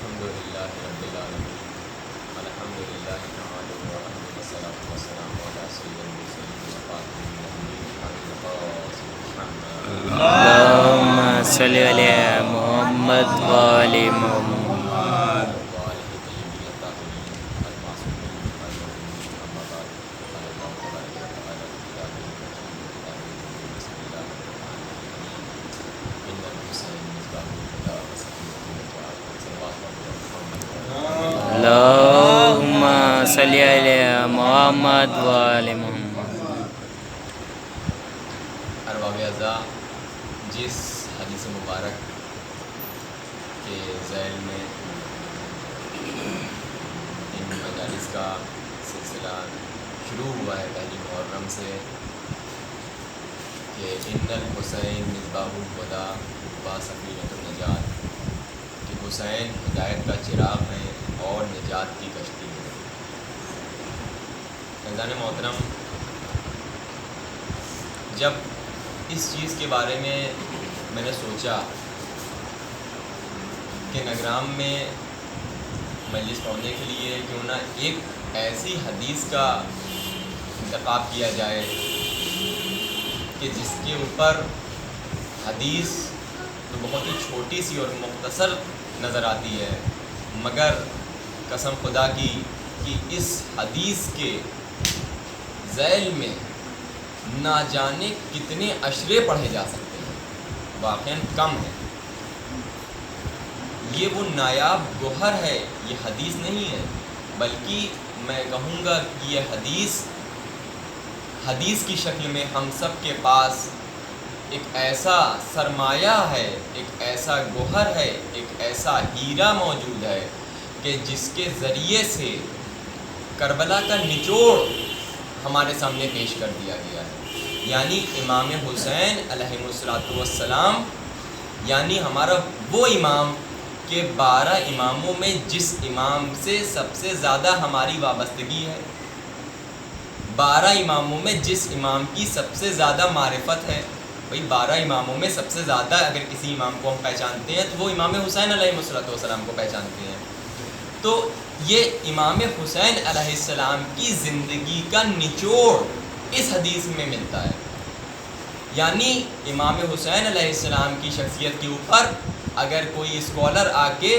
الحمد للہ رب العالمین الحمدللہ نحمدہ ونستعینہ والصلاۃ والسلام علی سید المرسلین وخاتم النبیین ابی القاسم محمد اللهم صل على محمد وآل محمد وآلہ طیبین الطاہرین المعصومین المعصومین اما بعد قال اللہ تبارک و تعالی فی کتابہ المجید بسم اللہ الرحمن الرحیم ان الحسین مصباح الہدی وصفیۃ النجاۃ صلوات محمد اللهم صل على محمد وآل محمد. ارباب اعضاء، جس حدیث مبارک کے ذیل میں ان مجالس کا سلسلہ شروع ہوا ہے پہلی محرم سے کہ ان الحسین مصباح الہدی و سفینۃ النجات، کہ حسین ہدایت کا چراغ ہے اور نجات کی کشتی ہے. فیضان محترم، جب اس چیز کے بارے میں نے سوچا کہ نگرام میں مجلس پڑھنے کے لیے کیوں نہ ایک ایسی حدیث کا انتخاب کیا جائے کہ جس کے اوپر حدیث تو بہت ہی چھوٹی سی اور مختصر نظر آتی ہے، مگر قسم خدا کی کہ اس حدیث کے ذیل میں نہ جانے کتنے اشرے پڑھے جا سکتے ہیں، واقعاً کم ہے. یہ وہ نایاب گوہر ہے، یہ حدیث نہیں ہے، بلکہ میں کہوں گا کہ یہ حدیث کی شکل میں ہم سب کے پاس ایک ایسا سرمایہ ہے، ایک ایسا گوہر ہے، ایک ایسا ہیرا موجود ہے کہ جس کے ذریعے سے کربلا کا نچوڑ ہمارے سامنے پیش کر دیا گیا ہے. یعنی امام حسین علیہ الصلوۃ والسلام، یعنی ہمارا وہ امام کہ 12 اماموں میں جس امام سے سب سے زیادہ ہماری وابستگی ہے، 12 اماموں میں جس امام کی سب سے زیادہ معرفت ہے. بھئی 12 اماموں میں سب سے زیادہ اگر کسی امام کو ہم پہچانتے ہیں تو وہ امام حسین علیہ الصلوۃ والسلام کو پہچانتے ہیں. تو یہ امام حسین علیہ السلام کی زندگی کا نچوڑ اس حدیث میں ملتا ہے. یعنی امام حسین علیہ السلام کی شخصیت کے اوپر اگر کوئی اسکالر آ کے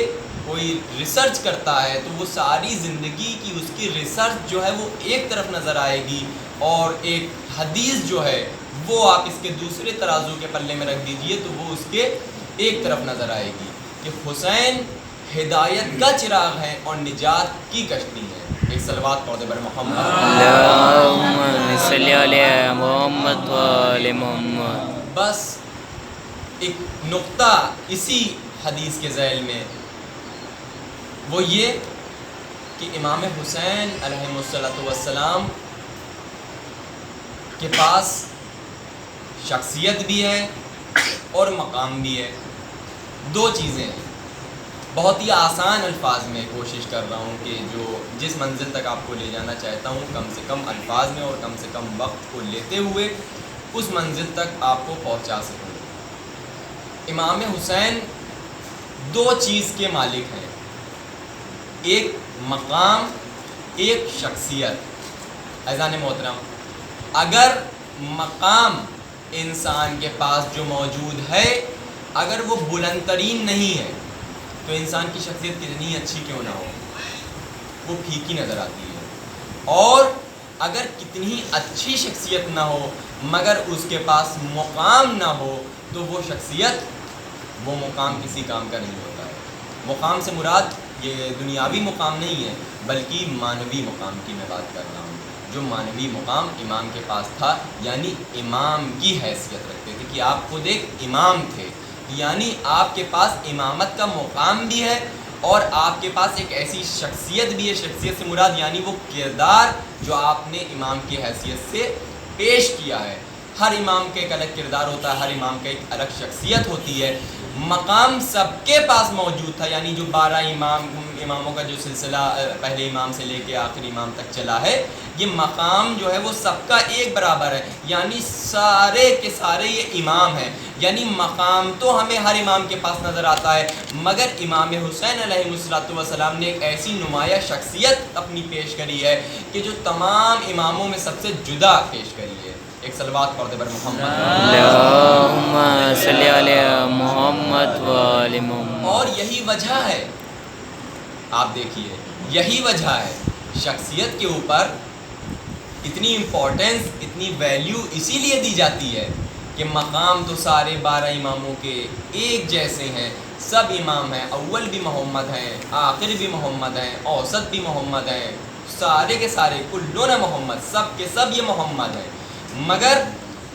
کوئی ریسرچ کرتا ہے تو وہ ساری زندگی کی اس کی ریسرچ جو ہے وہ ایک طرف نظر آئے گی، اور ایک حدیث جو ہے وہ آپ اس کے دوسرے ترازو کے پلے میں رکھ دیجئے تو وہ اس کے ایک طرف نظر آئے گی کہ حسین ہدایت کا چراغ ہے اور نجات کی کشتی ہے. ایک صلوات پڑھ دے بر محمد. اللهم صل على محمد وآل محمد. بس ایک نقطہ اسی حدیث کے ذیل میں وہ یہ کہ امام حسین علیہ الصلوۃ والسلام کے پاس شخصیت بھی ہے اور مقام بھی ہے. دو چیزیں ہیں. بہت ہی آسان الفاظ میں کوشش کر رہا ہوں کہ جس منزل تک آپ کو لے جانا چاہتا ہوں کم سے کم الفاظ میں اور کم سے کم وقت کو لیتے ہوئے اس منزل تک آپ کو پہنچا سکوں. امام حسین دو چیز کے مالک ہیں، ایک مقام، ایک شخصیت. اذان محترم، اگر مقام انسان کے پاس جو موجود ہے اگر وہ بلند ترین نہیں ہے تو انسان کی شخصیت کتنی اچھی کیوں نہ ہو وہ پھیکی نظر آتی ہے. اور اگر کتنی اچھی شخصیت نہ ہو مگر اس کے پاس مقام نہ ہو تو وہ شخصیت، وہ مقام کسی کام کا نہیں ہوتا ہے. مقام سے مراد یہ دنیاوی مقام نہیں ہے بلکہ معنوی مقام کی میں بات کر رہا ہوں. جو معنوی مقام امام کے پاس تھا، یعنی امام کی حیثیت رکھتے تھے کہ آپ خود ایک امام تھے، یعنی آپ کے پاس امامت کا مقام بھی ہے اور آپ کے پاس ایک ایسی شخصیت بھی ہے. شخصیت سے مراد یعنی وہ کردار جو آپ نے امام کی حیثیت سے پیش کیا ہے. ہر امام کا ایک الگ کردار ہوتا ہے، ہر امام کا ایک الگ شخصیت ہوتی ہے، مقام سب کے پاس موجود تھا، یعنی جو 12 اماموں کا جو سلسلہ پہلے امام سے لے کے آخری امام تک چلا ہے، یہ مقام جو ہے وہ سب کا ایک برابر ہے، یعنی سارے کے سارے یہ امام ہیں۔ یعنی مقام تو ہمیں ہر امام کے پاس نظر آتا ہے، مگر امام حسین علیہ السلام نے ایک ایسی نمایاں شخصیت اپنی پیش کری ہے کہ جو تمام اماموں میں سب سے جدا پیش کری ہے۔ ایک صلوات پڑھ دے بر محمد اللہم صلی علی محمد و آل محمد۔ اور یہی وجہ ہے، آپ دیکھیے یہی وجہ ہے شخصیت کے اوپر اتنی امپورٹنس، اتنی ویلیو اسی لیے دی جاتی ہے کہ مقام تو سارے 12 اماموں کے ایک جیسے ہیں، سب امام ہیں، اول بھی محمد ہیں، آخر بھی محمد ہیں، اوسط بھی محمد ہیں، سارے کے سارے کلون محمد، سب کے سب یہ محمد ہیں، مگر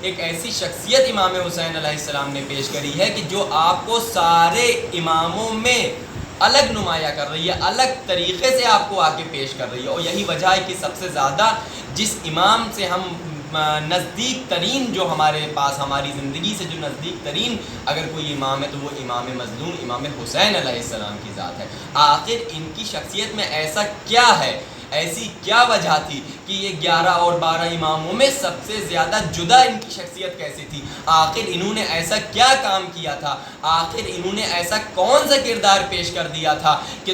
ایک ایسی شخصیت امام حسین علیہ السلام نے پیش کری ہے کہ جو آپ کو سارے اماموں میں الگ نمایاں کر رہی ہے، الگ طریقے سے آپ کو آگے پیش کر رہی ہے۔ اور یہی وجہ ہے کہ سب سے زیادہ جس امام سے ہم نزدیک ترین، جو ہمارے پاس ہماری زندگی سے جو نزدیک ترین اگر کوئی امام ہے تو وہ امام مظلوم امام حسین علیہ السلام کی ذات ہے۔ آخر ان کی شخصیت میں ایسا کیا ہے، ایسی کیا وجہ تھی کہ یہ 11 اور 12 اماموں میں سب سے زیادہ جدا ان کی شخصیت کیسی تھی؟ آخر انہوں نے ایسا کیا کام کیا تھا؟ آخر انہوں نے ایسا کون سا کردار پیش کر دیا تھا کہ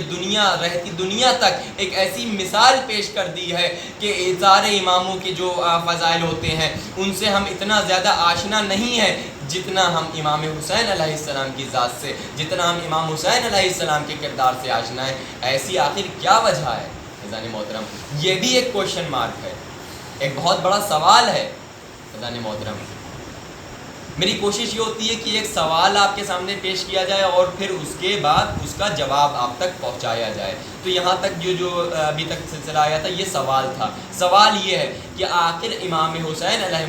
رہتی دنیا تک ایک ایسی مثال پیش کر دی ہے کہ سارے اماموں کے جو فضائل ہوتے ہیں ان سے ہم اتنا زیادہ آشنا نہیں ہیں جتنا ہم امام حسین علیہ السلام کی ذات سے، جتنا ہم امام حسین علیہ السلام کے کردار سے آشنا ہیں۔ ایسی آخر کیا وجہ ہے فیضان محترم؟ یہ بھی ایک کوشچن مارک ہے، ایک بہت بڑا سوال ہے فیضان محترم۔ میری کوشش یہ ہوتی ہے کہ ایک سوال آپ کے سامنے پیش کیا جائے اور پھر اس کے بعد اس کا جواب آپ تک پہنچایا جائے۔ تو یہاں تک جو ابھی تک سلسلہ آیا تھا یہ سوال تھا۔ سوال یہ ہے کہ آخر امام حسین علیہ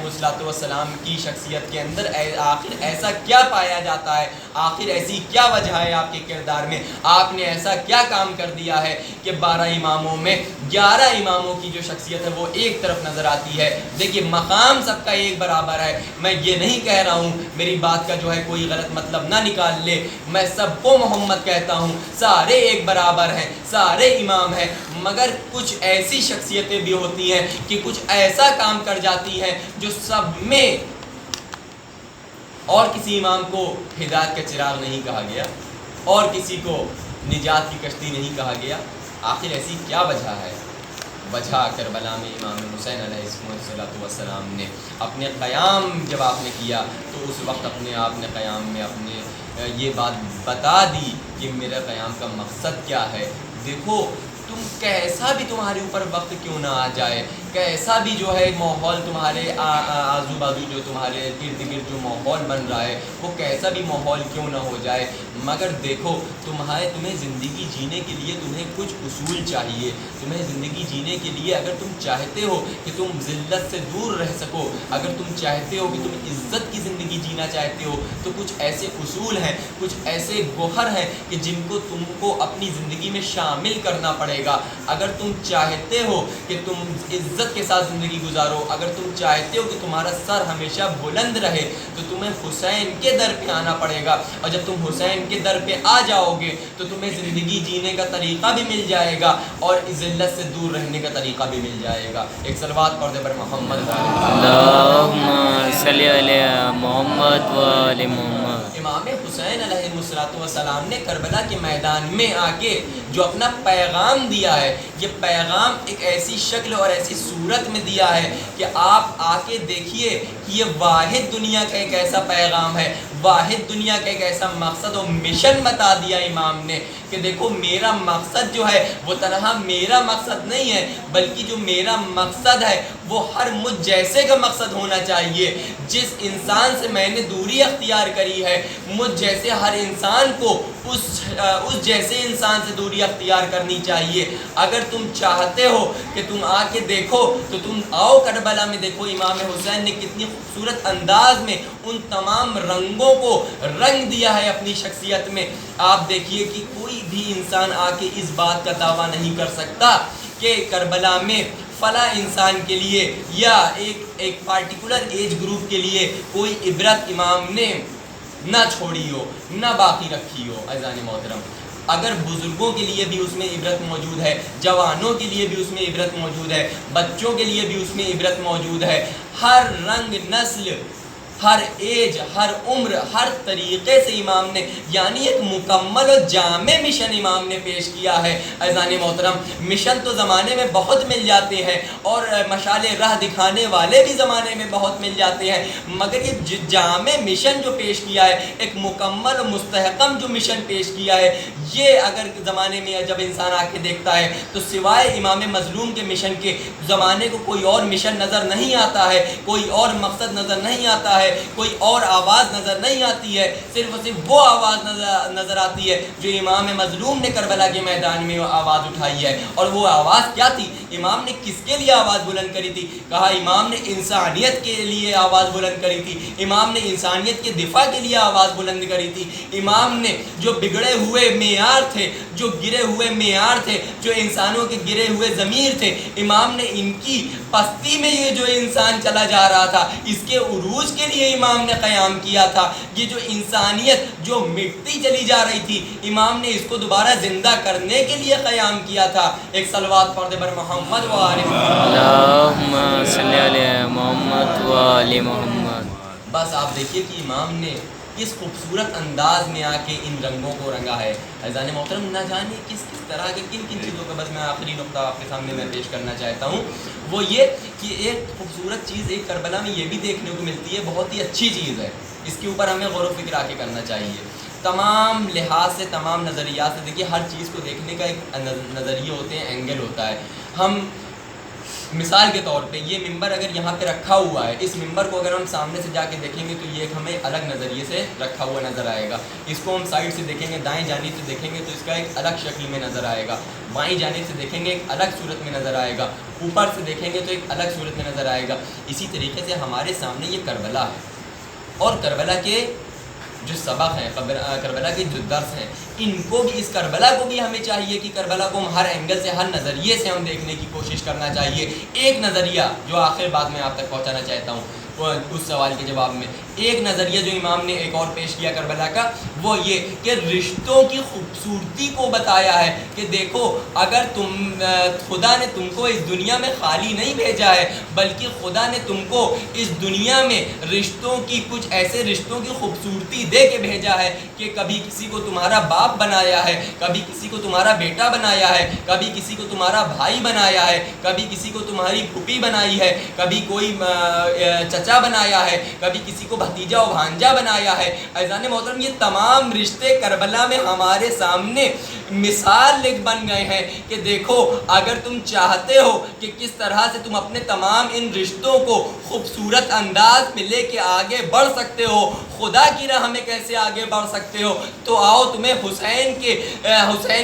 السلام کی شخصیت کے اندر آخر ایسا کیا پایا جاتا ہے، آخر ایسی کیا وجہ ہے آپ کے کردار میں، آپ نے ایسا کیا کام کر دیا ہے کہ 12 اماموں میں 11 اماموں کی جو شخصیت ہے وہ ایک طرف نظر آتی ہے۔ دیکھیے مقام سب کا ایک برابر ہے، میں یہ نہیں کہہ رہا ہوں، میری بات کا جو ہے کوئی غلط مطلب نہ نکال لے، میں سب کو محمد کہتا ہوں، سارے ایک برابر ہیں، سارے امام ہیں، مگر کچھ ایسی شخصیتیں بھی ہوتی ہیں کہ کچھ ایسا کام کر جاتی ہیں جو سب میں، اور کسی امام کو ہدایت کا چراغ نہیں کہا گیا اور کسی کو نجات کی کشتی نہیں کہا گیا۔ آخر ایسی کیا وجہ ہے؟ وجہ کربلا میں امام حسین علیہ السلام نے اپنے قیام جب آپ نے کیا تو اس وقت آپ نے قیام میں اپنے یہ بات بتا دی کہ میرا قیام کا مقصد کیا ہے۔ دیکھو تم کیسا بھی تمہارے اوپر وقت کیوں نہ آ جائے، کیسا بھی جو ہے ماحول تمہارے آزو بازو جو تمہارے ارد گرد جو ماحول بن رہا ہے وہ کیسا بھی ماحول کیوں نہ ہو جائے، مگر دیکھو تمہیں زندگی جینے کے لیے تمہیں کچھ اصول چاہیے۔ تمہیں زندگی جینے کے لیے اگر تم چاہتے ہو کہ تم ذلت سے دور رہ سکو، اگر تم چاہتے ہو کہ تم عزت کی زندگی جینا چاہتے ہو، تو کچھ ایسے اصول ہیں، کچھ ایسے گوہر ہیں کہ جن کو تم کو اپنی زندگی میں شامل کرنا پڑے گا۔ اگر تم چاہتے ہو کہ تم عزت کے ساتھ زندگی گزارو، اگر تم چاہتے ہو کہ تمہارا سر ہمیشہ بلند رہے، تو تمہیں حسین کے در پہ آنا پڑے گا، اور جب تم حسین کے در پہ آ جاؤ گے تو تمہیں زندگی جینے کا طریقہ بھی مل جائے گا اور ذلت سے دور رہنے کا طریقہ بھی مل جائے گا۔ ایک صلوات پڑھ دے پر محمد اللہم صلی علی محمد و آل محمد۔ امام حسین علیہ السلام نے کربلا کے میدان میں آ کے جو اپنا پیغام دیا ہے، یہ پیغام ایک ایسی شکل اور ایسی صورت میں دیا ہے کہ آپ آ کے دیکھیے کہ یہ واحد دنیا کا ایک ایسا پیغام ہے، واحد دنیا کا ایک ایسا مقصد اور مشن بتا دیا امام نے کہ دیکھو میرا مقصد جو ہے وہ تنہا میرا مقصد نہیں ہے، بلکہ جو میرا مقصد ہے وہ ہر مجھ جیسے کا مقصد ہونا چاہیے۔ جس انسان سے میں نے دوری اختیار کری ہے، مجھ جیسے ہر انسان کو اس جیسے انسان سے دوری اختیار کرنی چاہیے۔ اگر تم چاہتے ہو کہ تم آ کے دیکھو تو تم آؤ کربلا میں، دیکھو امام حسین نے کتنی خوبصورت انداز میں ان تمام رنگوں کو رنگ دیا ہے اپنی شخصیت میں۔ آپ دیکھیے کہ کوئی بھی انسان آ کے اس بات کا دعویٰ نہیں کر سکتا کہ کربلا میں فلاں انسان کے لیے یا ایک پارٹیکولر ایج گروپ کے لیے کوئی عبرت امام نے نہ چھوڑی ہو نہ باقی رکھی ہو۔ عزیزان محترم، اگر بزرگوں کے لیے بھی اس میں عبرت موجود ہے، جوانوں کے لیے بھی اس میں عبرت موجود ہے، بچوں کے لیے بھی اس میں عبرت موجود ہے، ہر رنگ نسل، ہر ایج، ہر عمر، ہر طریقے سے امام نے یعنی ایک مکمل و جامع مشن امام نے پیش کیا ہے۔ عزیزان محترم، مشن تو زمانے میں بہت مل جاتے ہیں اور مشعل راہ دکھانے والے بھی زمانے میں بہت مل جاتے ہیں، مگر یہ جامع مشن جو پیش کیا ہے، ایک مکمل و مستحکم جو مشن پیش کیا ہے، یہ اگر زمانے میں جب انسان آ کے دیکھتا ہے تو سوائے امام مظلوم کے مشن کے زمانے کو کوئی اور مشن نظر نہیں آتا ہے، کوئی اور مقصد نظر نہیں آتا ہے، کوئی اور آواز نظر نہیں آتی ہے، صرف اور صرف وہ آواز نظر آتی ہے جو امام مظلوم نے کربلا کے میدان میں آواز اٹھائی ہے۔ اور وہ آواز کیا تھی؟ امام نے کس کے لیے آواز بلند کری تھی؟ کہا امام نے انسانیت کے لیے آواز بلند کری تھی، امام نے انسانیت کے دفاع کے لیے آواز بلند کری تھی، امام نے جو بگڑے ہوئے معیار تھے، جو گرے ہوئے معیار تھے، جو انسانوں کے گرے ہوئے ضمیر تھے، امام نے ان کی پستی میں یہ جو انسان چلا جا رہا تھا اس کے عروج کے لیے امام نے قیام کیا تھا۔ یہ جو انسانیت جو مٹتی چلی جا رہی تھی، امام نے اس کو دوبارہ زندہ کرنے کے لیے قیام کیا تھا۔ ایک صلوات پڑھ دے بر محمد و آل محمد۔ اللہم صلی علی محمد و آل محمد۔ بس آپ دیکھیے کہ امام نے کس خوبصورت انداز میں آ کے ان رنگوں کو رنگا ہے۔ عزیزان محترم، نہ جانے کس طرح کے کن چیزوں کا بس میں آخری نقطہ آپ کے سامنے میں پیش کرنا چاہتا ہوں، وہ یہ کہ ایک خوبصورت چیز ایک کربلا میں یہ بھی دیکھنے کو ملتی ہے، بہت ہی اچھی چیز ہے، اس کے اوپر ہمیں غور و فکر آ کے کرنا چاہیے۔ تمام لحاظ سے، تمام نظریات سے دیکھیے، ہر چیز کو دیکھنے کا ایک نظریے ہوتے ہیں، اینگل ہوتا ہے۔ ہم مثال کے طور پہ یہ ممبر اگر یہاں پہ رکھا ہوا ہے، اس ممبر کو اگر ہم سامنے سے جا کے دیکھیں گے تو یہ ایک ہمیں الگ نظریے سے رکھا ہوا نظر آئے گا۔ اس کو ہم سائڈ سے دیکھیں گے، دائیں جانب سے دیکھیں گے تو اس کا ایک الگ شکل میں نظر آئے گا، بائیں جانب سے دیکھیں گے ایک الگ صورت میں نظر آئے گا، اوپر سے دیکھیں گے تو ایک الگ صورت میں نظر آئے گا۔ اسی طریقے سے ہمارے سامنے یہ کربلا ہے، اور کربلا کے جو سبق ہیں، کربلا کے جو درس ہیں، ان کو بھی، اس کربلا کو بھی ہمیں چاہیے کہ کربلا کو ہم ہر اینگل سے، ہر نظریے سے ہم دیکھنے کی کوشش کرنا چاہیے۔ ایک نظریہ جو آخر بات میں آپ تک پہنچانا چاہتا ہوں اس سوال کے جواب میں، ایک نظریہ جو امام نے ایک اور پیش کیا کربلا کا، وہ یہ کہ رشتوں کی خوبصورتی کو بتایا ہے کہ دیکھو، اگر خدا نے تم کو اس دنیا میں خالی نہیں بھیجا ہے، بلکہ خدا نے تم کو اس دنیا میں رشتوں کی، کچھ ایسے رشتوں کی خوبصورتی دے کے بھیجا ہے کہ کبھی کسی کو تمہارا باپ بنایا ہے، کبھی کسی کو تمہارا بیٹا بنایا ہے، کبھی کسی کو تمہارا بھائی بنایا ہے، کبھی کسی کو تمہاری پھوپھی بنائی ہے، کبھی کوئی چچا بنایا ہے، کبھی کسی کو بھتیجا و بھانجا بنایا ہے۔ عزیزان محترم، یہ تمام رشتے کربلا میں ہمارے سامنے مثال بن گئے ہیں کہ دیکھو، اگر تم چاہتے ہو کہ کس طرح سے تم اپنے تمام ان رشتوں کو خوبصورت انداز میں لے کے آگے بڑھ سکتے ہو، خدا کی راہ میں کیسے آگے بڑھ سکتے ہو، تو آؤ تمہیں حسین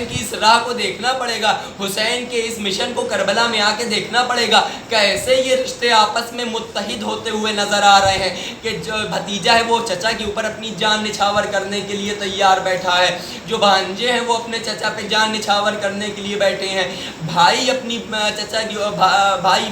کی اس راہ کو دیکھنا پڑے گا، حسین کے اس مشن کو کربلا میں آ کے دیکھنا پڑے گا، کیسے یہ رشتے آپس میں متحد ہوتے ہوئے نظر آ رہے ہیں کہ جو بھتیجا ہے وہ چچا کے اوپر اپنی جان نچھاور کرنے کے لیے تیار بیٹھا ہے، جو بھانجے ہیں وہ اپنے چچا پہ جان نچھاور کرنے کے لیے بیٹھے ہیں، بھائی اپنی چچا کی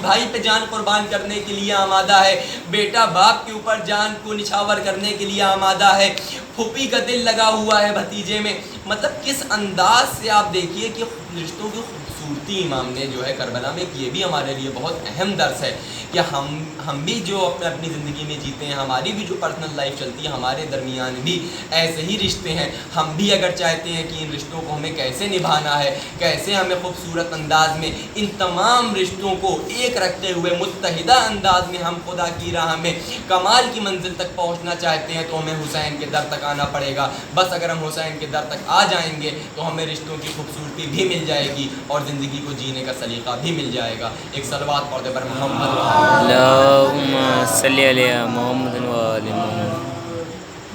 بھائی پہ جان قربان کرنے کے لیے آمادہ ہے، بیٹا باپ کے اوپر جان کو نچھاور کرنے کے لیے آمادہ ہے، پھوپھی کا دل لگا ہوا ہے بھتیجے میں۔ مطلب کس انداز سے آپ دیکھیے کہ رشتوں کی خوبصورتی امام نے جو ہے کربلا میں، یہ بھی ہمارے لیے بہت اہم درس ہے کہ ہم بھی جو اپنی زندگی میں جیتے ہیں، ہماری بھی جو پرسنل لائف چلتی ہے، ہمارے درمیان بھی ایسے ہی رشتے ہیں۔ ہم بھی اگر چاہتے ہیں کہ ان رشتوں کو ہمیں کیسے نبھانا ہے، کیسے ہمیں خوبصورت انداز میں ان تمام رشتوں کو ایک رکھتے ہوئے متحدہ انداز میں ہم خدا کی راہ میں کمال کی منزل تک پہنچنا چاہتے ہیں، تو ہمیں حسین کے در تک آنا پڑے گا۔ بس اگر ہم حسین کے در تک آ جائیں گے تو ہمیں رشتوں کی خوبصورتی بھی مل جائے گی اور زندگی کو جینے کا سلیقہ بھی مل جائے گا۔ ایک صلوات پڑھ دے بر محمد اللہم صلی علی محمد و آل محمد۔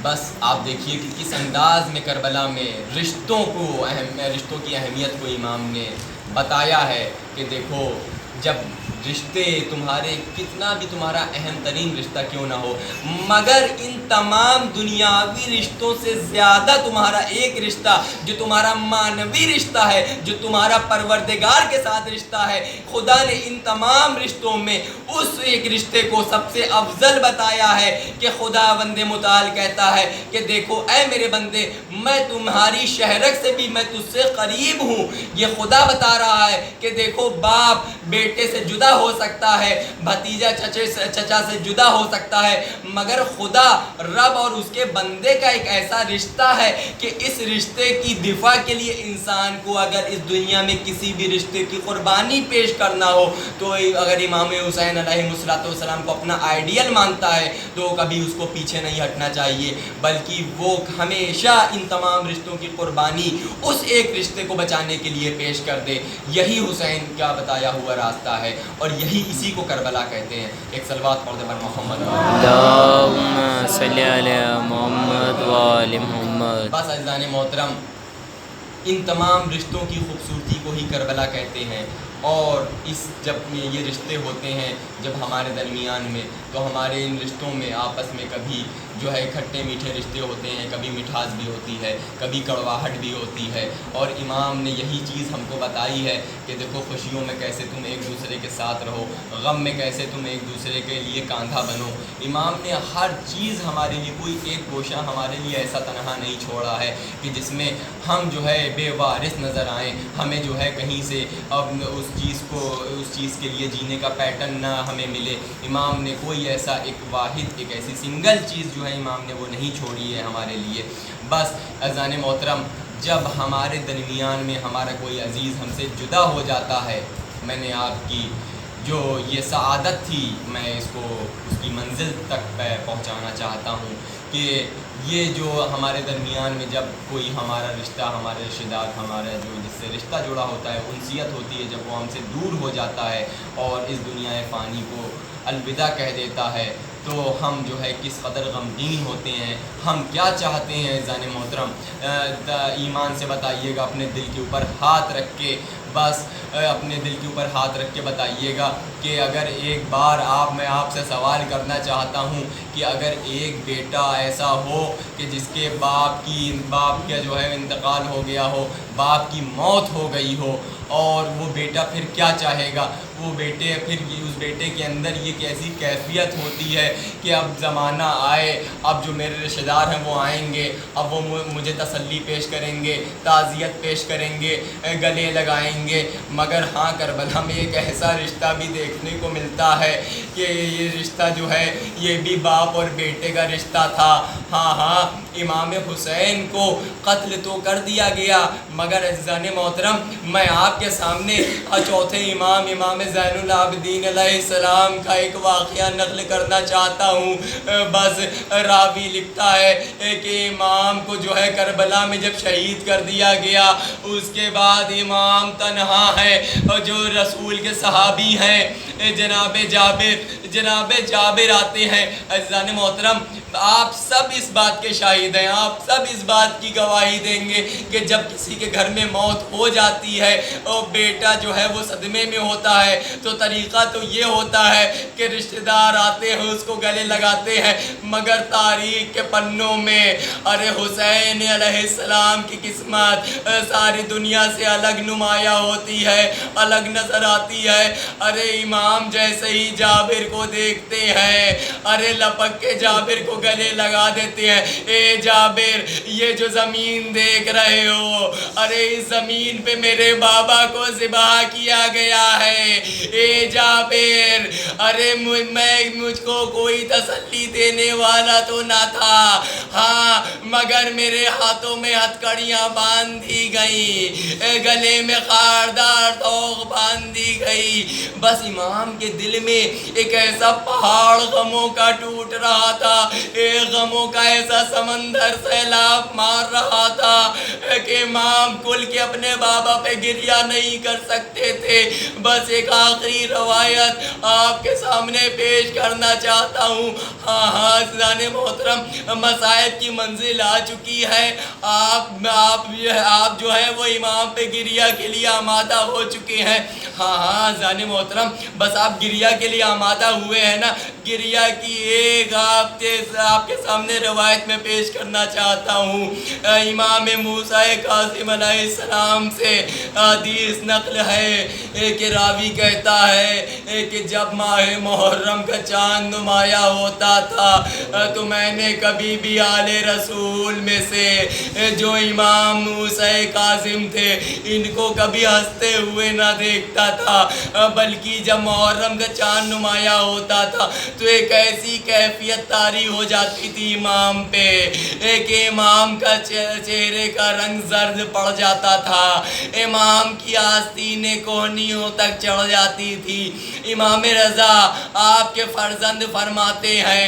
بس آپ دیکھیے کہ کس انداز میں کربلا میں رشتوں کی اہمیت کو امام نے بتایا ہے کہ دیکھو، جب رشتے تمہارے کتنا بھی تمہارا اہم ترین رشتہ کیوں نہ ہو، مگر ان تمام دنیاوی رشتوں سے زیادہ تمہارا ایک رشتہ جو تمہارا معنوی رشتہ ہے، جو تمہارا پروردگار کے ساتھ رشتہ ہے، خدا نے ان تمام رشتوں میں اس ایک رشتے کو سب سے افضل بتایا ہے کہ خدا بند متعال کہتا ہے کہ دیکھو اے میرے بندے، میں تمہاری شہرک سے بھی میں تجھ سے قریب ہوں۔ یہ خدا بتا رہا ہے کہ دیکھو باپ بیٹے سے جدا ہو سکتا ہے، بھتیجا چچا سے جدا ہو سکتا ہے، مگر خدا رب اور اس کے بندے کا ایک ایسا رشتہ ہے کہ اس رشتے کی دفاع کے لیے انسان کو اگر اس دنیا میں کسی بھی رشتے کی قربانی پیش کرنا ہو تو اگر امام حسین علیہ السلام کو اپنا آئیڈیل مانتا ہے تو کبھی اس کو پیچھے نہیں ہٹنا چاہیے، بلکہ وہ ہمیشہ ان تمام رشتوں کی قربانی اس ایک رشتے کو بچانے کے لیے پیش کر دے۔ یہی حسین کا بتایا ہوا راستہ ہے اور یہی اسی کو کربلا کہتے ہیں۔ ایک صلوات پڑھ دے بر محمد۔ اللہم صلی علی محمد و آل محمد۔ بس عزیزان محترم، ان تمام رشتوں کی خوبصورتی کو ہی کربلا کہتے ہیں، اور جب یہ رشتے ہوتے ہیں جب ہمارے درمیان میں، تو ہمارے ان رشتوں میں آپس میں کبھی جو ہے کھٹے میٹھے رشتے ہوتے ہیں، کبھی مٹھاس بھی ہوتی ہے، کبھی کڑواہٹ بھی ہوتی ہے، اور امام نے یہی چیز ہم کو بتائی ہے کہ دیکھو خوشیوں میں کیسے تم ایک دوسرے کے ساتھ رہو، غم میں کیسے تم ایک دوسرے کے لیے کاندھا بنو۔ امام نے ہر چیز ہمارے لیے، کوئی ایک گوشہ ہمارے لیے ایسا تنہا نہیں چھوڑا ہے کہ جس میں ہم جو ہے بے وارث نظر آئیں، ہمیں جو ہے کہیں سے اب اس چیز کے لیے جینے کا پیٹرن نہ ہمیں ملے۔ امام نے کوئی ایسا ایک ایسی سنگل چیز جو ہے امام نے وہ نہیں چھوڑی ہے ہمارے لیے۔ بس اذان محترم، جب ہمارے درمیان میں ہمارا کوئی عزیز ہم سے جدا ہو جاتا ہے، میں نے آپ کی جو یہ سعادت تھی میں اس کی منزل تک پہنچانا چاہتا ہوں کہ یہ جو ہمارے درمیان میں جب کوئی ہمارا رشتہ، ہمارے رشتہ دار، ہمارا جو جس سے رشتہ جڑا ہوتا ہے، انسیت ہوتی ہے، جب وہ ہم سے دور ہو جاتا ہے اور اس دنیا فانی کو الوداع کہہ دیتا ہے، تو ہم جو ہے کس قدر غمگین ہوتے ہیں، ہم کیا چاہتے ہیں۔ عزیزان محترم، ایمان سے بتائیے گا، اپنے دل کے اوپر ہاتھ رکھ کے، بس اپنے دل کے اوپر ہاتھ رکھ کے بتائیے گا کہ اگر ایک بار میں آپ سے سوال کرنا چاہتا ہوں کہ اگر ایک بیٹا ایسا ہو کہ جس کے باپ کا جو ہے انتقال ہو گیا ہو، باپ کی موت ہو گئی ہو، اور وہ بیٹا پھر کیا چاہے گا؟ وہ اس بیٹے کے اندر یہ کیسی کیفیت ہوتی ہے کہ اب زمانہ آئے، اب جو میرے رشتہ دار ہیں وہ آئیں گے، اب وہ مجھے تسلی پیش کریں گے، تعزیت پیش کریں گے، گلے لگائیں گے، مگر ہاں کربلا میں ایک ایسا رشتہ بھی دیکھنے کو ملتا ہے کہ یہ رشتہ جو ہے یہ بھی باپ اور بیٹے کا رشتہ تھا۔ ہاں، امام حسین کو قتل تو کر دیا گیا، مگر عزیزان محترم، میں آپ کے سامنے چوتھے امام زین العابدین علیہ السلام کا ایک واقعہ نقل کرنا چاہتا ہوں۔ بس راوی لکھتا ہے کہ امام کو جو ہے کربلا میں جب شہید کر دیا گیا، اس کے بعد امام تنہا ہے، اور جو رسول کے صحابی ہیں جناب جابر آتے ہیں۔ عزیزان محترم، آپ سب اس بات کے شاہد ہیں، آپ سب اس بات کی گواہی دیں گے کہ جب کسی کے گھر میں موت ہو جاتی ہے اور بیٹا جو ہے وہ صدمے میں ہوتا ہے، تو طریقہ تو یہ ہوتا ہے کہ رشتہ دار آتے ہیں، اس کو گلے لگاتے ہیں، مگر تاریخ کے پنوں میں ارے حسین علیہ السلام کی قسمت ساری دنیا سے الگ نمایاں ہوتی ہے، الگ نظر آتی ہے۔ ارے امام جیسے ہی جابر کو دیکھتے ہیں، ارے لپک کے جابر کو گلے لگا دیتے ہیں۔ اے جابر، یہ جو زمین دیکھ رہے ہو، ارے اس زمین پہ میرے بابا کو ذبح کیا گیا ہے۔ اے جابر، ارے مجھ کو کوئی تسلی دینے والا تو نہ تھا، ہاں مگر میرے ہاتھوں میں ہتھکڑیاں باندھ دی گئیں، گلے میں خاردار توق باندھ دی گئی۔ بس امام کے دل میں ایک ایسا پہاڑ غموں کا ٹوٹ رہا تھا غموں کا ایسا سمندر سیلاب مار رہا تھا کہ امام کل کے اپنے بابا پہ گریہ نہیں کر سکتے تھے۔ بس ایک آخری روایت آپ کے سامنے پیش کرنا چاہتا ہوں۔ ہاں عزیزان محترم، مصائب کی منزل آ چکی ہے۔ آپ جو ہے وہ امام پہ گریہ کے لیے آمادہ ہو چکے ہیں۔ ہاں عزیزان محترم، بس آپ گریہ کے لیے آمادہ ہوئے ہیں نا، گریہ کی ایک آپ کے سامنے روایت میں پیش کرنا چاہتا ہوں۔ امام موسیٰ کاظم علیہ السلام سے حدیث نقل ہے کہ راوی کہتا ہے کہ جب ماہ محرم کا چاند نمایاں ہوتا تھا تو میں نے کبھی بھی آل رسول میں سے جو امام موسیٰ کاظم تھے ان کو کبھی ہنستے ہوئے نہ دیکھتا تھا، بلکہ جب محرم کا چاند نمایاں ہوتا تھا تو ایک ایسی کیفیت طاری ہو جاتی تھی امام پہ کہ امام کا چہرے کا رنگ زرد پڑ جاتا تھا، امام کی آستینیں کوہنیوں تک چڑھ جاتی تھی۔ امام رضا آپ کے فرزند فرماتے ہیں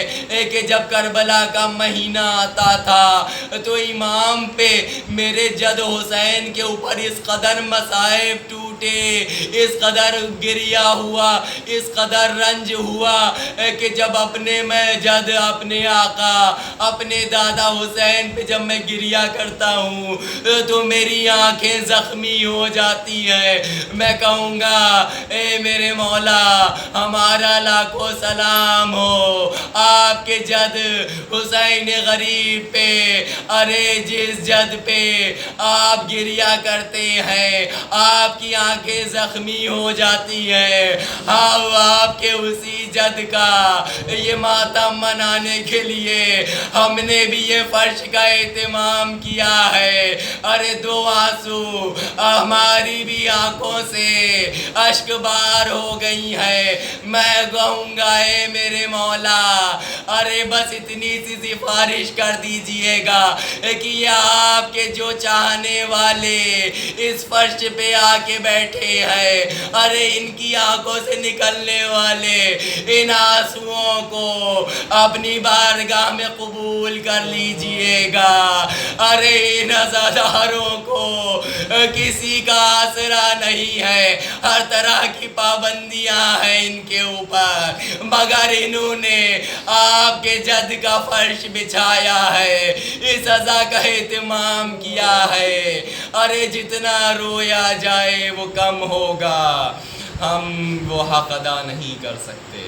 کہ جب کربلا کا مہینہ آتا تھا تو امام پہ میرے جد حسین کے اوپر اس قدر مصائب ٹوٹے، اس قدر گریہ ہوا، اس قدر رنج ہوا کہ جب اپنے میں جد اپنے آقا اپنے دادا حسین پہ جب میں گریہ کرتا ہوں تو میری آنکھیں زخمی ہو جاتی ہیں۔ میں کہوں گا اے میرے مولا ہمارا لاکھوں سلام ہو آپ کے جد حسین غریب پہ، ارے جس جد پہ آپ گریہ کرتے ہیں آپ کی آنکھیں زخمی ہو جاتی ہیں، آپ کے اسی جد کا یہ ماتم منانے کے لیے ہم نے بھی یہ فرش کا اہتمام کیا ہے۔ ارے دو آنسو ہماری بھی آنکھوں سے اشک بار ہو گئی ہے۔ میں کہوں گا اے میرے مولا ارے بس اتنی سی سفارش کر دیجئے گا کہ یہ آپ کے جو چاہنے والے اس فرش پہ آ کے بیٹھے ہیں، ارے ان کی آنکھوں سے نکلنے والے ان آنسوؤں کو اپنی بارگاہ میں قبول کر لیجئے گا۔ ارے ان عزاداروں کو کسی کا آسرا نہیں ہے، ہر طرح کی پابندیاں ہیں ان کے اوپر، مگر انہوں نے آپ کے جد کا فرش بچھایا ہے، اس عزا کا اہتمام کیا ہے۔ ارے جتنا رویا جائے وہ کم ہوگا، ہم وہ حق ادا نہیں کر سکتے۔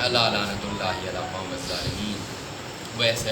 اللہ لعنت اللہ علی قوم الظالمین۔ ویسے